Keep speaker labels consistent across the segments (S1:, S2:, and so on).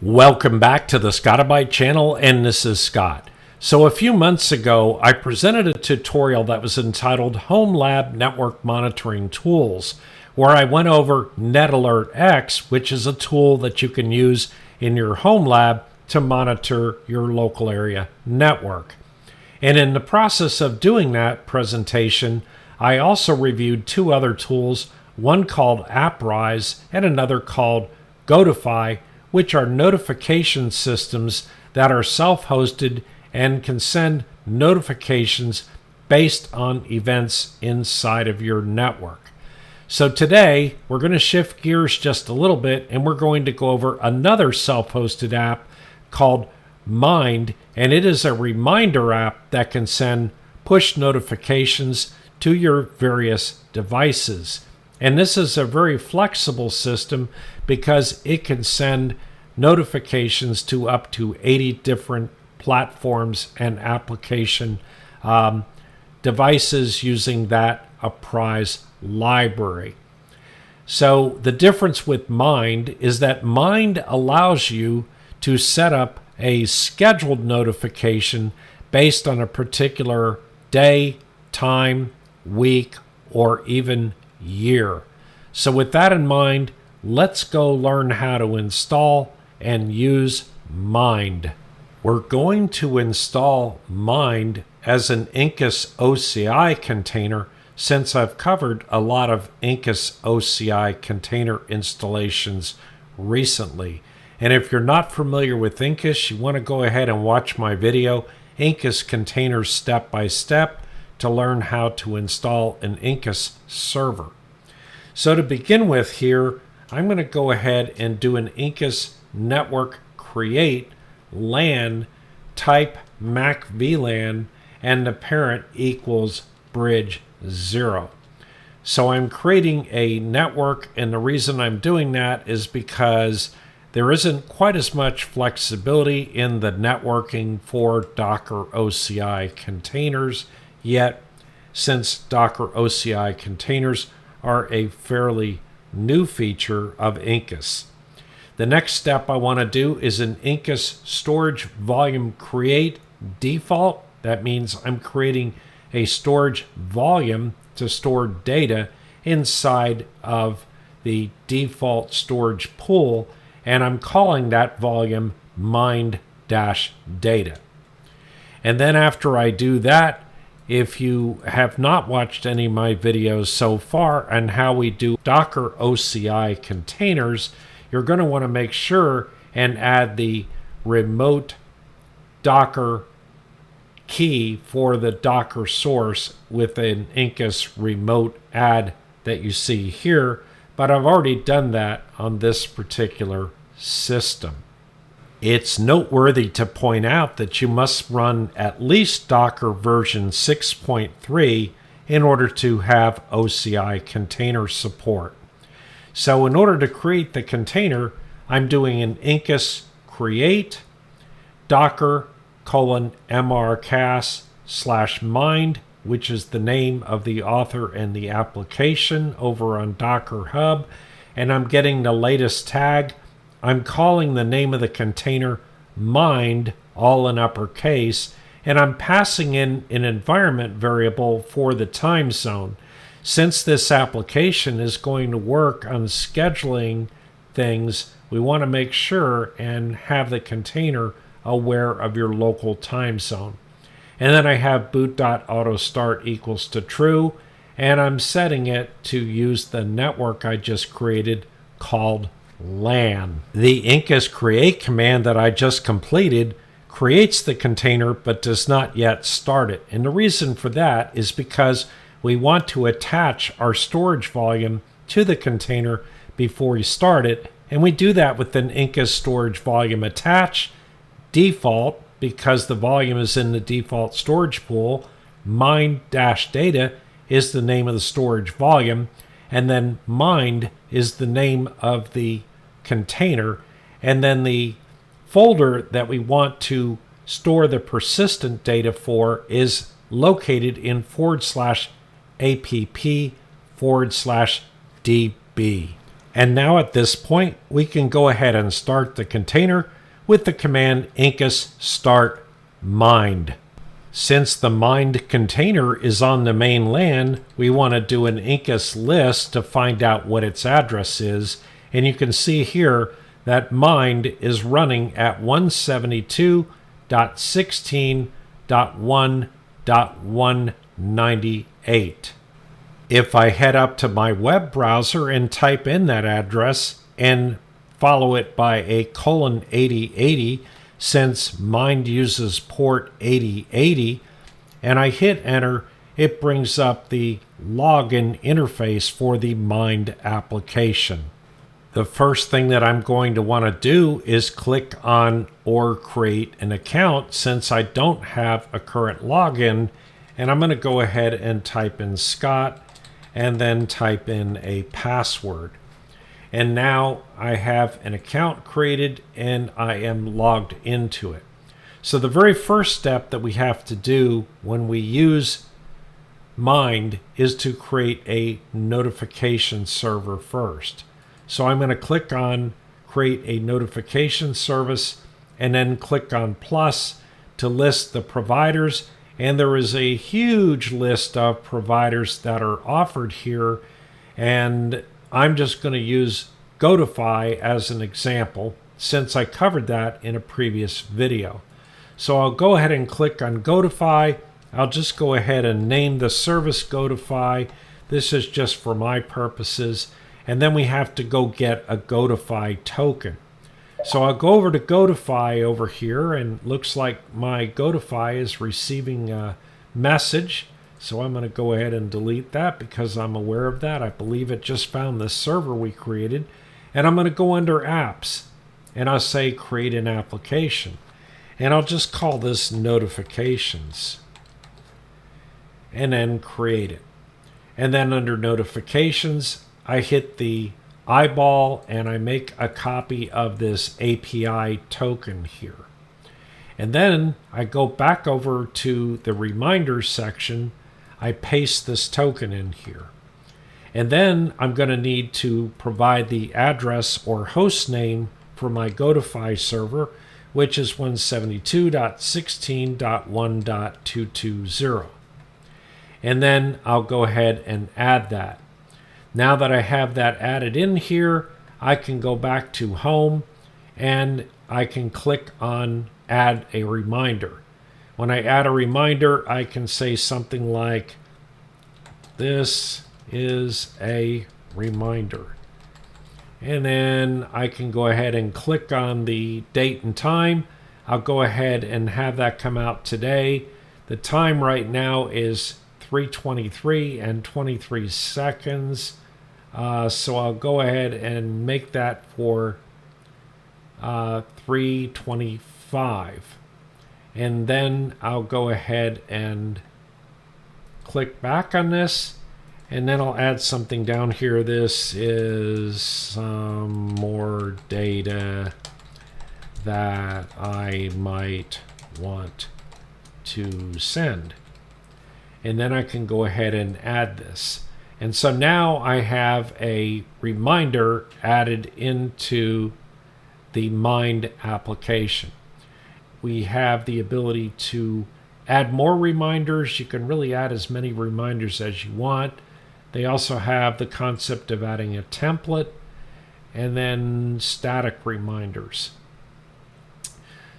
S1: Welcome back to the Scotti-BYTE channel, and this is Scott. So a few months ago, I presented a tutorial that was entitled Home Lab Network Monitoring Tools, where I went over NetAlert X, which is a tool that you can use in your home lab to monitor your local area network. And in the process of doing that presentation, I also reviewed two other tools, one called AppRise and another called Notifier, which are notification systems that are self-hosted and can send notifications based on events inside of your network. So today, we're going to shift gears just a little bit, and we're going to go over another self-hosted app called Mind, and it is a reminder app that can send push notifications to your various devices. And this is a very flexible system because it can send notifications to up to 80 different platforms and application devices using that AppRise library. So the difference with Mind is that Mind allows you to set up a scheduled notification based on a particular day, time, week, or even year. So with that in mind, let's go learn how to install and use Mind. We're going to install Mind as an Incus OCI container since I've covered a lot of Incus OCI container installations recently. And if you're not familiar with Incus, you want to go ahead and watch my video, Incus Containers Step by Step, to learn how to install an Incus server. So to begin with here, I'm going to go ahead and do an Incus network create LAN type MAC VLAN, and the parent equals bridge 0. So I'm creating a network, and the reason I'm doing that is because there isn't quite as much flexibility in the networking for Docker OCI containers yet, since Docker OCI containers are a fairly new feature of Incus. The next step I want to do is an Incus storage volume create default. That means I'm creating a storage volume to store data inside of the default storage pool, and I'm calling that volume mind-data. And then after I do that, if you have not watched any of my videos so far on how we do Docker OCI containers, you're going to want to make sure and add the remote Docker key for the Docker source with an Incus remote add that you see here, but I've already done that on this particular system. It's noteworthy to point out that you must run at least Docker version 6.3 in order to have OCI container support. So in order to create the container, I'm doing an Incus create docker mrcas/mind, which is the name of the author and the application over on Docker Hub, and I'm getting the latest tag. I'm calling the name of the container Mind, all in uppercase, and I'm passing in an environment variable for the time zone. Since this application is going to work on scheduling things, we want to make sure and have the container aware of your local time zone. And then I have boot.autostart equals to true, and I'm setting it to use the network I just created called LAN. The Incus create command that I just completed creates the container but does not yet start it. And the reason for that is because we want to attach our storage volume to the container before we start it. And we do that with an Incus storage volume attach default, because the volume is in the default storage pool. Mind-data is the name of the storage volume, and then Mind is the name of the container, and then the folder that we want to store the persistent data for is located in /app/db. And now at this point, we can go ahead and start the container with the command Incus start mind. Since the mind container is on the main LAN, we want to do an Incus list to find out what its address is. And you can see here that mind is running at 172.16.1.198. If I head up to my web browser and type in that address and follow it by a :8080, since Mind uses port 8080, and I hit enter, it brings up the login interface for the Mind application. The first thing that I'm going to want to do is click on or create an account since I don't have a current login, and I'm going to go ahead and type in Scott and then type in a password. And now I have an account created and I am logged into it. So the very first step that we have to do when we use Mind is to create a notification server first. So I'm going to click on create a notification service and then click on plus to list the providers. And there is a huge list of providers that are offered here. And I'm just going to use Notifier as an example since I covered that in a previous video. So I'll go ahead and click on Notifier. I'll just go ahead and name the service Notifier. This is just for my purposes. And then we have to go get a Notifier token. So I'll go over to Notifier over here, and looks like my Notifier is receiving a message. So I'm going to go ahead and delete that because I'm aware of that. I believe it just found the server we created. And I'm going to go under apps and I'll say create an application. And I'll just call this notifications and then create it. And then under notifications, I hit the eyeball and I make a copy of this API token here. And then I go back over to the reminders section. I paste this token in here. And then I'm going to need to provide the address or host name for my Notifier server, which is 172.16.1.220. And then I'll go ahead and add that. Now that I have that added in here, I can go back to home and I can click on add a reminder. When I add a reminder, I can say something like, this is a reminder. And then I can go ahead and click on the date and time. I'll go ahead and have that come out today. The time right now is 3:23 and 23 seconds. So I'll go ahead and make that for 3:25. And then I'll go ahead and click back on this. And then I'll add something down here. This is some more data that I might want to send. And then I can go ahead and add this. And so now I have a reminder added into the Mind application. We have the ability to add more reminders. You can really add as many reminders as you want. They also have the concept of adding a template and then static reminders.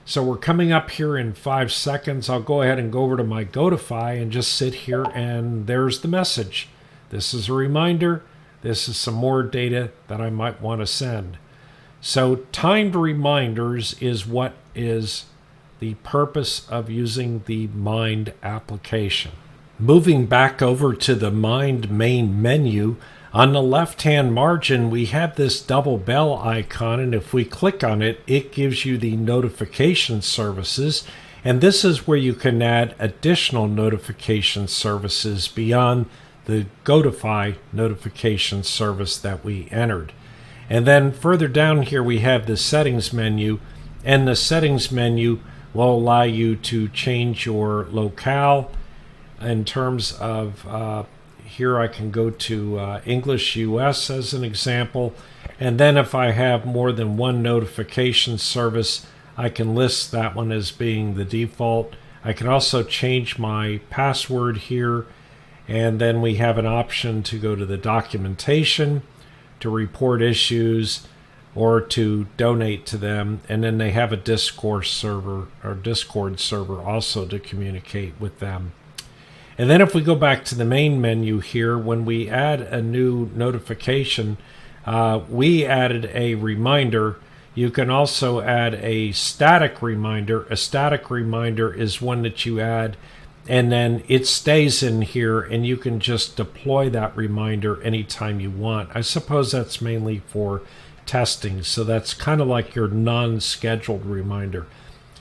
S1: So we're coming up here in 5 seconds. I'll go ahead and go over to my Notifier and just sit here, and there's the message. This is a reminder. This is some more data that I might want to send. So timed reminders is what is the purpose of using the Mind application. Moving back over to the Mind main menu, on the left-hand margin, we have this double bell icon, and if we click on it, it gives you the notification services, and this is where you can add additional notification services beyond the Notifier notification service that we entered. And then further down here, we have the settings menu, and the settings menu will allow you to change your locale in terms of here I can go to English US as an example, And then if I have more than one notification service, I can list that one as being the default. I can also change my password here, and then we have an option to go to the documentation, to report issues, or to donate to them. And then they have a Discord server also to communicate with them. And then if we go back to the main menu here, when we add a new notification, we added a reminder. You can also add a static reminder. A static reminder is one that you add and then it stays in here, and you can just deploy that reminder anytime you want. I suppose that's mainly for testing, so that's kind of like your non-scheduled reminder.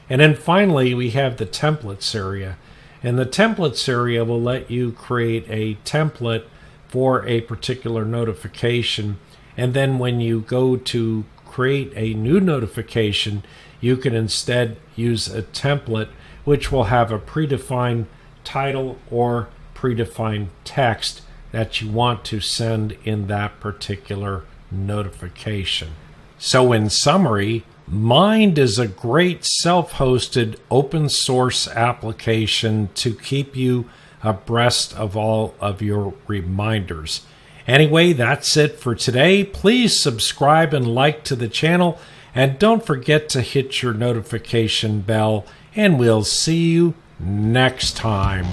S1: And then finally, we have the templates area. And the templates area will let you create a template for a particular notification. And then when you go to create a new notification, you can instead use a template which will have a predefined title or predefined text that you want to send in that particular notification. So in summary, Mind is a great self-hosted open source application to keep you abreast of all of your reminders. Anyway, that's it for today. Please subscribe and like to the channel, and don't forget to hit your notification bell, and we'll see you next time.